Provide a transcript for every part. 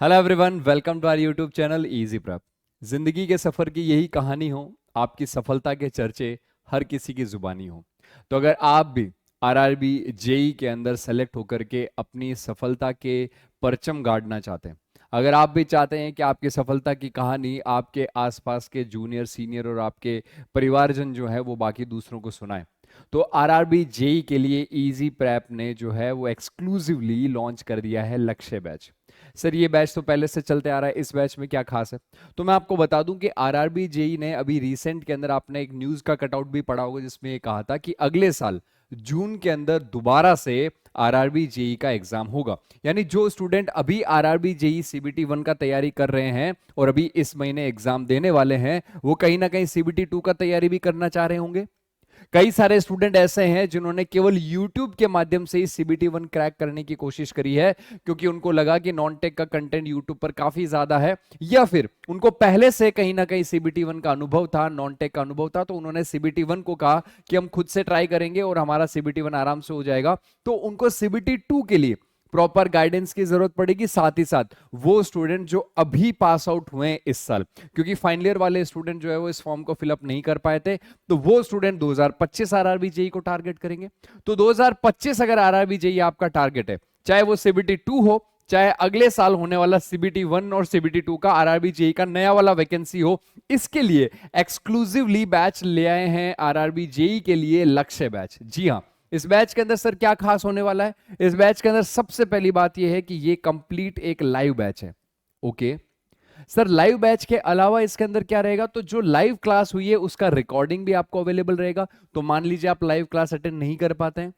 Hello everyone, welcome to our YouTube channel easy prep. जिंदगी के सफर की यही कहानी हो, आपकी सफलता के चर्चे हर किसी की जुबानी हो। तो अगर आप भी आरआरबी जेई के अंदर सेलेक्ट होकर के अपनी सफलता के परचम गाड़ना चाहते हैं, अगर आप भी चाहते हैं कि आपकी सफलता की कहानी आपके आसपास के जूनियर सीनियर और आपके परिवारजन जो है वो बाकी दूसरों को सुनाए, तो आरआरबी जेई के लिए इजी प्रेप ने जो है वो एक्सक्लूसिवली लॉन्च कर दिया है लक्ष्य बैच। सर ये बैच तो पहले से चलते आ रहा है, इस बैच में क्या खास है? तो मैं आपको बता दूं कि आरआरबी जेई ने अभी रिसेंट के अंदर आपने एक न्यूज का कटआउट भी पढ़ा होगा जिसमें ये कहा था कि अगले साल जून के अंदर दोबारा से आरआरबी जेई का एग्जाम होगा। यानी जो स्टूडेंट अभी आरआरबी जेई सीबीटी 1 का तैयारी कर रहे हैं और अभी इस महीने एग्जाम देने वाले हैं, वो कहीं ना कहीं सीबीटी 2 का तैयारी भी करना चाह रहे होंगे। कई सारे स्टूडेंट ऐसे हैं जिन्होंने केवल YouTube के माध्यम से ही सीबीटी 1 क्रैक करने की कोशिश करी है, क्योंकि उनको लगा कि नॉन टेक का कंटेंट YouTube पर काफी ज्यादा है, या फिर उनको पहले से कहीं ना कहीं सीबीटी 1 का अनुभव था, नॉन टेक का अनुभव था, तो उन्होंने सीबीटी 1 को कहा कि हम खुद से ट्राई करेंगे और हमारा सीबीटी 1 आराम से हो जाएगा। तो उनको सीबीटी 2 के लिए प्रॉपर गाइडेंस की जरूरत पड़ेगी। साथ ही साथ वो स्टूडेंट जो अभी पास आउट हुए हैं इस साल, क्योंकि फाइनल ईयर वाले स्टूडेंट जो है वो इस फॉर्म को फिलअप नहीं कर पाए थे, तो वो स्टूडेंट 2025 आरआरबी जेई को टारगेट करेंगे। तो 2025 अगर आरआरबी जेई आपका टारगेट है, चाहे वो सीबीटी 2 हो, चाहे अगले साल होने वाला सीबीटी 1 और सीबीटी 2 का आरआरबी जेई का नया वाला वैकेंसी हो, इसके लिए एक्सक्लूसिवली बैच ले आए हैं आरआरबी जेई के लिए लक्ष्य बैच। जी हाँ, इस बैच के अंदर सर क्या खास होने वाला है? इस बैच के अंदर सबसे पहली बात यह है कि ये कंप्लीट एक लाइव बैच है। ओके सर, लाइव बैच के अलावा इसके अंदर क्या रहेगा? तो जो लाइव क्लास हुई है उसका रिकॉर्डिंग भी आपको अवेलेबल रहेगा। तो मान लीजिए आप लाइव क्लास अटेंड नहीं कर पाते हैं,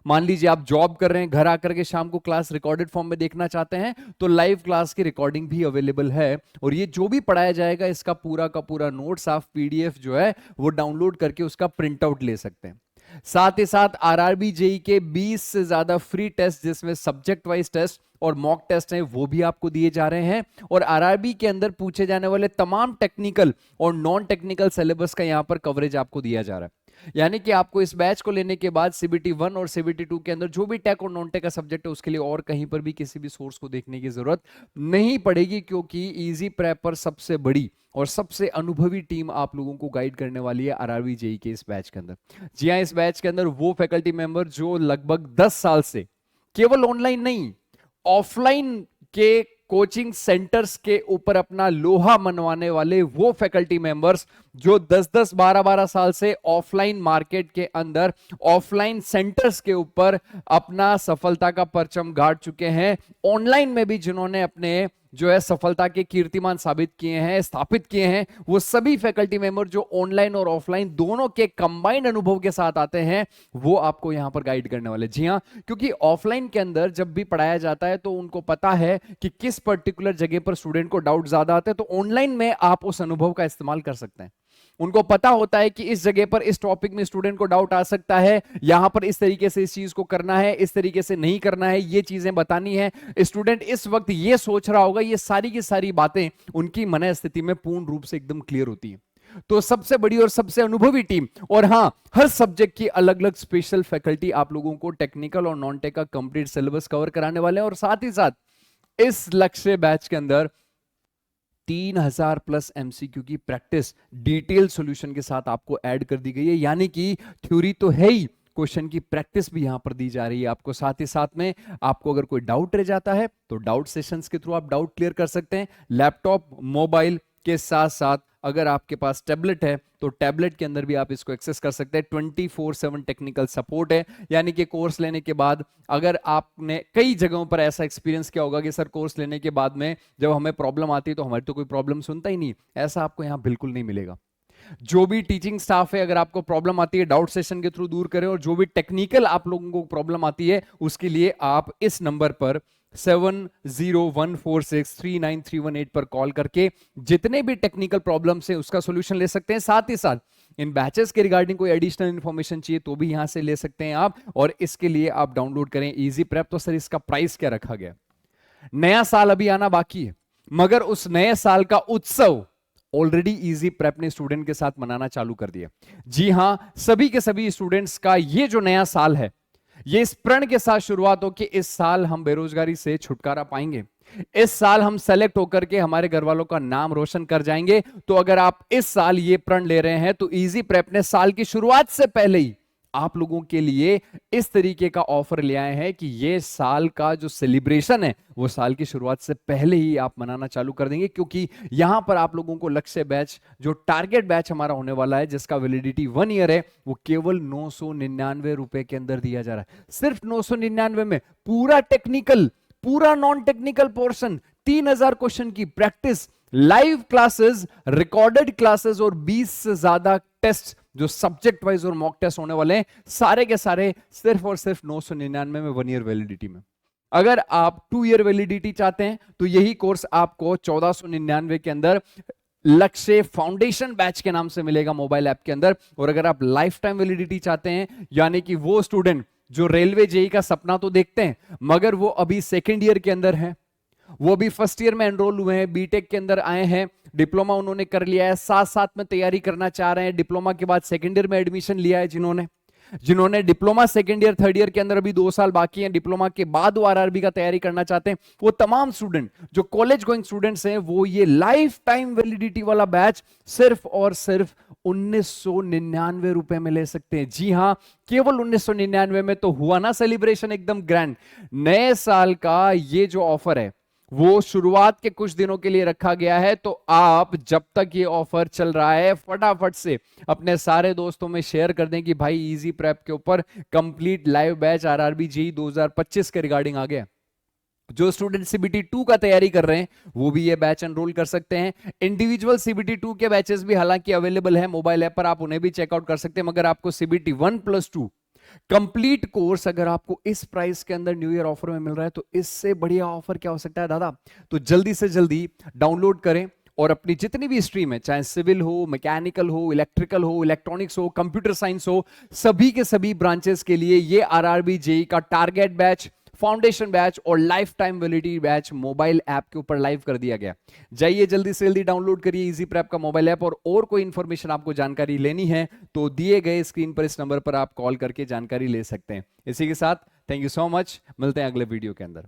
मान लीजिए आप जॉब कर रहे हैं, घर आकर के शाम को क्लास रिकॉर्डेड फॉर्म में देखना चाहते हैं, तो लाइव क्लास की रिकॉर्डिंग भी अवेलेबल है। और ये जो भी पढ़ाया जाएगा इसका पूरा का पूरा नोट्स आप पीडीएफ जो है वो डाउनलोड करके उसका प्रिंट आउट ले सकते हैं। साथ ही साथ आरआरबी जेई के 20 से ज्यादा फ्री टेस्ट, जिसमें सब्जेक्ट वाइज टेस्ट और मॉक टेस्ट हैं, वो भी आपको दिए जा रहे हैं। और आरआरबी के अंदर पूछे जाने वाले तमाम टेक्निकल और नॉन टेक्निकल सिलेबस का यहां पर कवरेज आपको दिया जा रहा है। यानी कि आपको इस बैच को लेने के बाद सीबीटी 1 और सीबीटी 2 के अंदर जो भी टेक और नॉन टेक का सब्जेक्ट है उसके लिए और कहीं पर भी किसी भी सोर्स को देखने की जरूरत नहीं पड़ेगी, क्योंकि इजी प्रेप पर सबसे बड़ी और सबसे अनुभवी टीम आप लोगों को गाइड करने वाली है आरआरबी जेई के इस बैच के अंदर। जी हाँ, इस बैच के अंदर वो फैकल्टी मेंबर जो लगभग 10 साल से केवल ऑनलाइन नहीं, ऑफलाइन के कोचिंग सेंटर्स के ऊपर अपना लोहा मनवाने वाले वो फैकल्टी मेंबर्स जो 10-10 12-12 साल से ऑफलाइन मार्केट के अंदर ऑफलाइन सेंटर्स के ऊपर अपना सफलता का परचम गाड़ चुके हैं, ऑनलाइन में भी जिन्होंने अपने जो है सफलता के कीर्तिमान साबित किए हैं, स्थापित किए हैं, वो सभी फैकल्टी मेंबर जो ऑनलाइन और ऑफलाइन दोनों के कंबाइंड अनुभव के साथ आते हैं, वो आपको यहां पर गाइड करने वाले। जी हां, क्योंकि ऑफलाइन के अंदर जब भी पढ़ाया जाता है तो उनको पता है कि किस पर्टिकुलर जगह पर स्टूडेंट को डाउट ज्यादा आते हैं, तो ऑनलाइन में आप उस अनुभव का इस्तेमाल कर सकते हैं। उनको पता होता है कि इस जगह पर इस टॉपिक में स्टूडेंट को डाउट आ सकता है, यहां पर इस तरीके से इस चीज को करना है, इस तरीके से नहीं करना है, ये चीजें बतानी है। स्टूडेंट इस वक्त ये सोच रहा होगा, ये सारी की सारी बातें उनकी मन स्थिति में पूर्ण रूप से एकदम क्लियर होती है। तो सबसे बड़ी और सबसे अनुभवी टीम, और हां, हर सब्जेक्ट की अलग अलग स्पेशल फैकल्टी आप लोगों को टेक्निकल और नॉन टेक का कंप्लीट सिलेबस कवर कराने वाले हैं। और साथ ही साथ इस लक्ष्य बैच के अंदर 3000 प्लस एमसीक्यू की प्रैक्टिस डिटेल सॉल्यूशन के साथ आपको ऐड कर दी गई है। यानी कि थ्योरी तो है ही, क्वेश्चन की प्रैक्टिस भी यहां पर दी जा रही है आपको। साथ ही साथ में आपको अगर कोई डाउट रह जाता है तो डाउट सेशंस के थ्रू आप डाउट क्लियर कर सकते हैं। लैपटॉप मोबाइल के साथ साथ अगर आपके पास टैबलेट है तो टैबलेट के अंदर भी आप इसको एक्सेस कर सकते हैं। 24/7 टेक्निकल सपोर्ट है। यानी कि कोर्स लेने के बाद अगर आपने कई जगहों पर ऐसा एक्सपीरियंस किया होगा कि सर कोर्स लेने के बाद में जब हमें प्रॉब्लम आती है तो हमारी तो कोई प्रॉब्लम सुनता ही नहीं, ऐसा आपको यहां बिल्कुल नहीं मिलेगा। जो भी टीचिंग स्टाफ है, अगर आपको प्रॉब्लम आती है डाउट सेशन के थ्रू दूर करें, और जो भी टेक्निकल आप लोगों को प्रॉब्लम आती है उसके लिए आप इस नंबर पर 7014639318 पर कॉल करके जितने भी टेक्निकल प्रॉब्लम्स हैं उसका सॉल्यूशन ले सकते हैं। साथ ही साथ इन बैचेस के रिगार्डिंग कोई एडिशनल इंफॉर्मेशन चाहिए तो भी यहां से ले सकते हैं आप, और इसके लिए आप डाउनलोड करें इजी प्रेप। तो सर इसका प्राइस क्या रखा गया? नया साल अभी आना बाकी है, मगर उस नए साल का उत्सव ऑलरेडी इजी प्रेप ने स्टूडेंट के साथ मनाना चालू कर दिया। जी हां, सभी के सभी स्टूडेंट्स का ये जो नया साल है, ये इस प्रण के साथ शुरुआत हो कि इस साल हम बेरोजगारी से छुटकारा पाएंगे, इस साल हम सेलेक्ट होकर के हमारे घर वालों का नाम रोशन कर जाएंगे। तो अगर आप इस साल ये प्रण ले रहे हैं तो इजी प्रेप ने साल की शुरुआत से पहले ही आप लोगों के लिए इस तरीके का ऑफर ले आए हैं कि ये साल का जो सेलिब्रेशन है वो साल की शुरुआत से पहले ही आप मनाना चालू कर देंगे, क्योंकि यहां पर आप लोगों को लक्ष्य बैच जो टारगेट बैच हमारा होने वाला है जिसका वैलिडिटी 1 ईयर है वो केवल 999 रुपए के अंदर दिया जा रहा है। सिर्फ 999 में पूरा टेक्निकल, पूरा नॉन टेक्निकल पोर्शन, 3000 क्वेश्चन की practice, live classes, recorded classes और 20 से ज्यादा टेस्ट जो सब्जेक्ट वाइज और मॉक टेस्ट होने वाले हैं, सारे के सारे सिर्फ और सिर्फ 999 में 1 ईयर वैलिडिटी में। अगर आप 2 ईयर वैलिडिटी चाहते हैं तो यही कोर्स आपको 1499 के अंदर लक्ष्य फाउंडेशन बैच के नाम से मिलेगा मोबाइल ऐप के अंदर। और अगर आप लाइफ टाइम वैलिडिटी चाहते हैं, यानी कि वो स्टूडेंट जो रेलवे जेई का सपना तो देखते हैं मगर वो अभी सेकेंड ईयर के अंदर है, वो भी फर्स्ट ईयर में एनरोल हुए हैं, बीटेक के अंदर आए हैं, डिप्लोमा उन्होंने कर लिया है, साथ साथ में तैयारी करना चाह रहे हैं, डिप्लोमा के बाद सेकेंड ईयर में एडमिशन लिया है, जिन्होंने diploma second year third year के अंदर अभी 2 साल बाकी हैं, डिप्लोमा के बाद वो आरआरबी का तैयारी करना चाहते हैं, वो तमाम स्टूडेंट जो कॉलेज गोइंग स्टूडेंट्स हैं वो ये लाइफ टाइम वैलिडिटी वाला बैच सिर्फ और सिर्फ 1999 रुपए में ले सकते हैं। जी हां, केवल 1999 में। तो हुआ ना सेलिब्रेशन एकदम ग्रैंड। नए साल का ये जो ऑफर है वो शुरुआत के कुछ दिनों के लिए रखा गया है, तो आप जब तक ये ऑफर चल रहा है फटाफट से अपने सारे दोस्तों में शेयर कर दें कि भाई इजी प्रेप के ऊपर complete live batch RRB JEE 2025 के रिगार्डिंग आ गया। जो स्टूडेंट सीबीटी 2 का तैयारी कर रहे हैं वो भी ये बैच एनरोल कर सकते हैं। इंडिविजुअल सीबीटी 2 के बैचेस भी हालांकि अवेलेबल है मोबाइल ऐप पर, आप उन्हें भी चेकआउट कर सकते हैं। मगर आपको सीबीटी 1+2 कंप्लीट कोर्स अगर आपको इस प्राइस के अंदर न्यू ईयर ऑफर में मिल रहा है तो इससे बढ़िया ऑफर क्या हो सकता है दादा। तो जल्दी से जल्दी डाउनलोड करें और अपनी जितनी भी स्ट्रीम है, चाहे सिविल हो, मैकेनिकल हो, इलेक्ट्रिकल हो, इलेक्ट्रॉनिक्स हो, कंप्यूटर साइंस हो, सभी के सभी ब्रांचेस के लिए ये आरआरबी जेईई का टारगेट बैच, फाउंडेशन बैच और life time validity batch mobile app के ऊपर लाइव कर दिया गया। जाइए जल्दी से जल्दी डाउनलोड करिए इजी प्रेप का मोबाइल ऐप। और कोई इंफॉर्मेशन आपको जानकारी लेनी है तो दिए गए स्क्रीन पर इस नंबर पर आप कॉल करके जानकारी ले सकते हैं। इसी के साथ थैंक यू सो मच, मिलते हैं अगले वीडियो के अंदर।